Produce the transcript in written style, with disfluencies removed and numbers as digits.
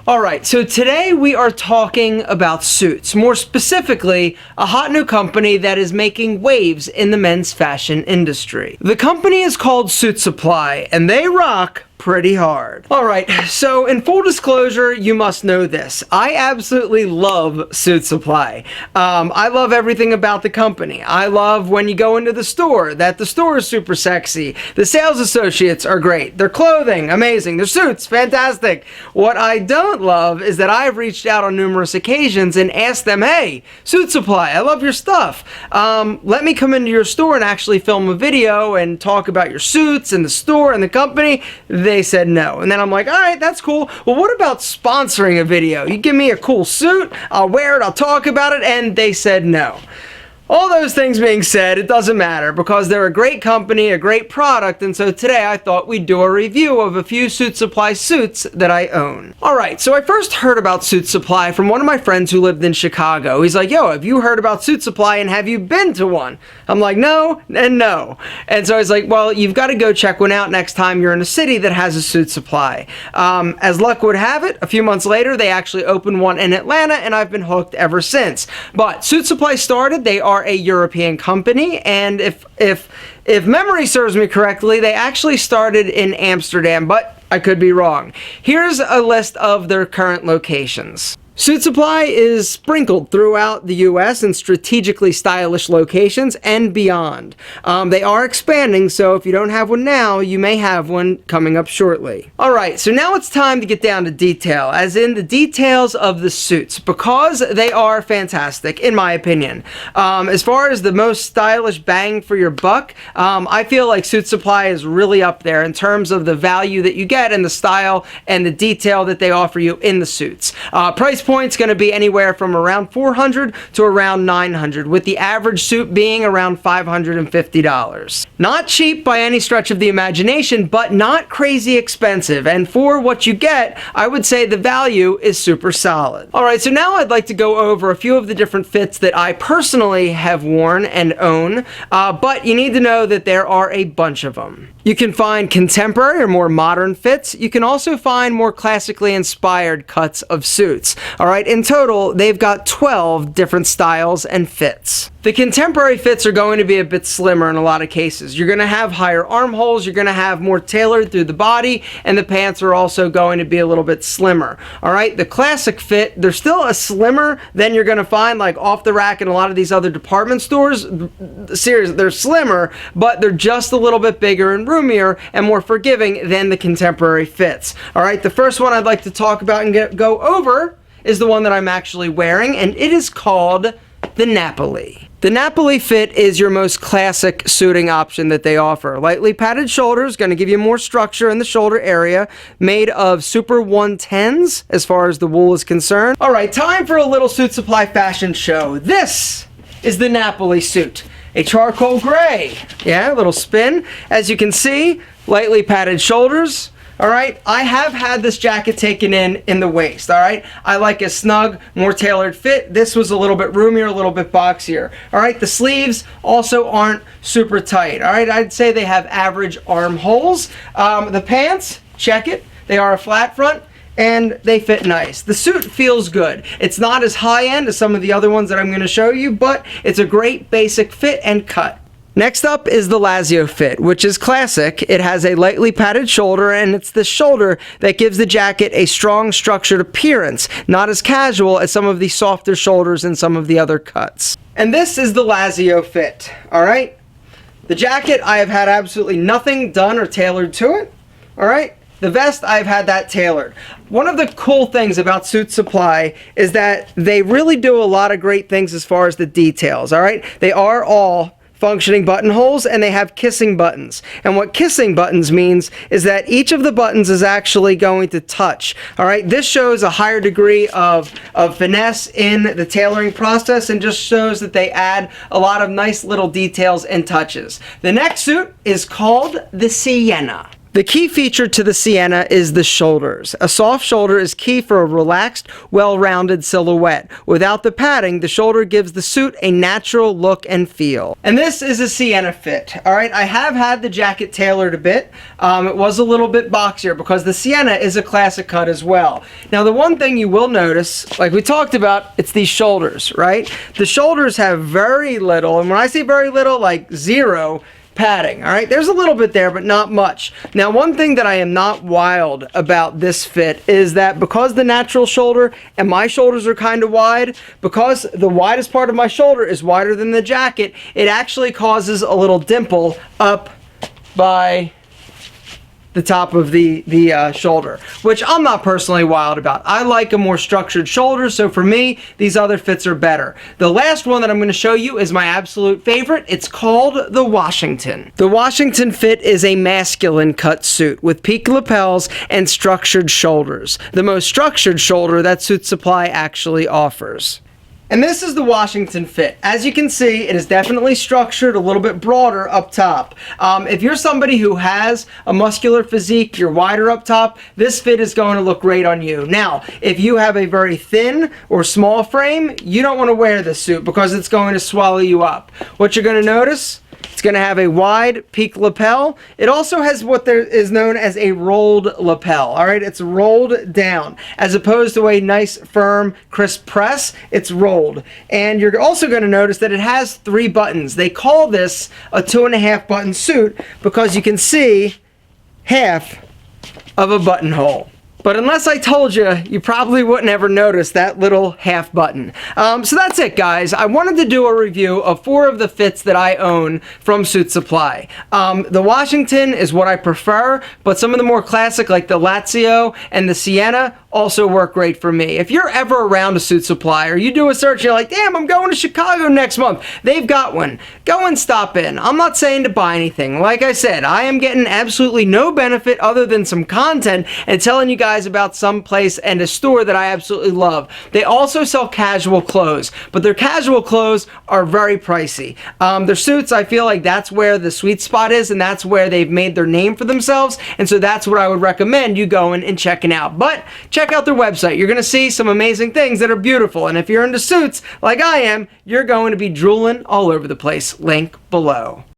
Alright, so today we are talking about suits. More specifically, a hot new company that is making waves in the men's fashion industry. The company is called Suitsupply, and they rock pretty hard. Alright, so in full disclosure, you must know this. I absolutely love Suitsupply. I love everything about the company. I love when you go into the store, that the store is super sexy. The sales associates are great. Their clothing, amazing. Their suits, fantastic. What I don't love is that I've reached out on numerous occasions and asked them, hey, Suitsupply, I love your stuff. Let me come into your store and actually film a video and talk about your suits and the store and the company. They said no. And then I'm like, all right, that's cool. Well, what about sponsoring a video? You give me a cool suit, I'll wear it, I'll talk about it, and they said no. All those things being said, it doesn't matter because they're a great company, a great product, and so today I thought we'd do a review of a few Suitsupply suits that I own. Alright, so I first heard about Suitsupply from one of my friends who lived in Chicago. He's like, yo, have you heard about Suitsupply and have you been to one? I'm like, no, and no. And so I was like, well, you've got to go check one out next time you're in a city that has a Suitsupply. As luck would have it, a few months later, they actually opened one in Atlanta, and I've been hooked ever since. But Suitsupply started, they are a European company, and if memory serves me correctly, they actually started in Amsterdam, but I could be wrong. Here's a list of their current locations. Suitsupply is sprinkled throughout the US in strategically stylish locations and beyond. They are expanding, so if you don't have one now, you may have one coming up shortly. Alright, so now it's time to get down to detail, as in the details of the suits, because they are fantastic, in my opinion. As far as the most stylish bang for your buck, I feel like Suitsupply is really up there in terms of the value that you get and the style and the detail that they offer you in the suits. Price point's going to be anywhere from around $400 to around $900, with the average suit being around $550. Not cheap by any stretch of the imagination, but not crazy expensive, and for what you get, I would say the value is super solid. Alright, so now I'd like to go over a few of the different fits that I personally have worn and own, but you need to know that there are a bunch of them. You can find contemporary or more modern fits. You can also find more classically inspired cuts of suits. Alright, in total, they've got 12 different styles and fits. The contemporary fits are going to be a bit slimmer in a lot of cases. You're going to have higher armholes, you're going to have more tailored through the body, and the pants are also going to be a little bit slimmer. Alright, the classic fit, they're still a slimmer than you're going to find like off the rack in a lot of these other department stores. Seriously, they're slimmer, but they're just a little bit bigger and roomier and more forgiving than the contemporary fits. Alright, the first one I'd like to talk about and go over is the one that I'm actually wearing, and it is called the Napoli. The Napoli fit is your most classic suiting option that they offer. Lightly padded shoulders, going to give you more structure in the shoulder area, made of super 110s as far as the wool is concerned. Alright, time for a little Suitsupply fashion show. This is the Napoli suit. A charcoal gray. Yeah, a little spin. As you can see, lightly padded shoulders. Alright, I have had this jacket taken in the waist, alright? I like a snug, more tailored fit. This was a little bit roomier, a little bit boxier. Alright, the sleeves also aren't super tight. Alright, I'd say they have average armholes. The pants, check it. They are a flat front, and they fit nice. The suit feels good. It's not as high-end as some of the other ones that I'm going to show you, but it's a great basic fit and cut. Next up is the Lazio fit, which is classic. It has a lightly padded shoulder, and it's the shoulder that gives the jacket a strong, structured appearance, not as casual as some of the softer shoulders in some of the other cuts. And this is the Lazio fit, alright? The jacket, I have had absolutely nothing done or tailored to it, alright? The vest, I've had that tailored. One of the cool things about Suitsupply is that they really do a lot of great things as far as the details, alright? They are all functioning buttonholes, and they have kissing buttons. And what kissing buttons means is that each of the buttons is actually going to touch. Alright, this shows a higher degree of finesse in the tailoring process and just shows that they add a lot of nice little details and touches. The next suit is called the Sienna. The key feature to the Sienna is the shoulders. A soft shoulder is key for a relaxed, well-rounded silhouette. Without the padding, the shoulder gives the suit a natural look and feel. And this is a Sienna fit. All right, I have had the jacket tailored a bit. It was a little bit boxier because the Sienna is a classic cut as well. Now, the one thing you will notice, like we talked about, it's these shoulders, right? The shoulders have very little, and when I say very little, like zero, padding. All right, there's a little bit there, but not much. Now, one thing that I am not wild about this fit is that because the natural shoulder and my shoulders are kind of wide, because the widest part of my shoulder is wider than the jacket, it actually causes a little dimple up by the top of the shoulder, which I'm not personally wild about. I like a more structured shoulder, so for me, these other fits are better. The last one that I'm going to show you is my absolute favorite. It's called the Washington. The Washington fit is a masculine cut suit with peak lapels and structured shoulders. The most structured shoulder that Suitsupply actually offers. And this is the Washington fit. As you can see, it is definitely structured a little bit broader up top. If you're somebody who has a muscular physique, you're wider up top, this fit is going to look great on you. Now, if you have a very thin or small frame, you don't want to wear this suit because it's going to swallow you up. What you're going to notice, it's going to have a wide peak lapel. It also has what there is known as a rolled lapel. All right, it's rolled down as opposed to a nice, firm, crisp press. It's rolled. And you're also going to notice that it has 3 buttons. They call this a 2.5 button suit because you can see half of a buttonhole. But unless I told you, you probably wouldn't ever notice that little half button. So that's it, guys. I wanted to do a review of 4 of the fits that I own from Suitsupply. The Washington is what I prefer, but some of the more classic, like the Lazio and the Sienna, also work great for me. If you're ever around a Suitsupply or you do a search and you're like, damn, I'm going to Chicago next month, they've got one. Go and stop in. I'm not saying to buy anything. Like I said, I am getting absolutely no benefit other than some content and telling you guys about some place and a store that I absolutely love. They also sell casual clothes, but their casual clothes are very pricey. Their suits, I feel like that's where the sweet spot is, and that's where they've made their name for themselves, and so that's what I would recommend you going and checking out. But check out their website. You're going to see some amazing things that are beautiful, and if you're into suits like I am, you're going to be drooling all over the place. Link below.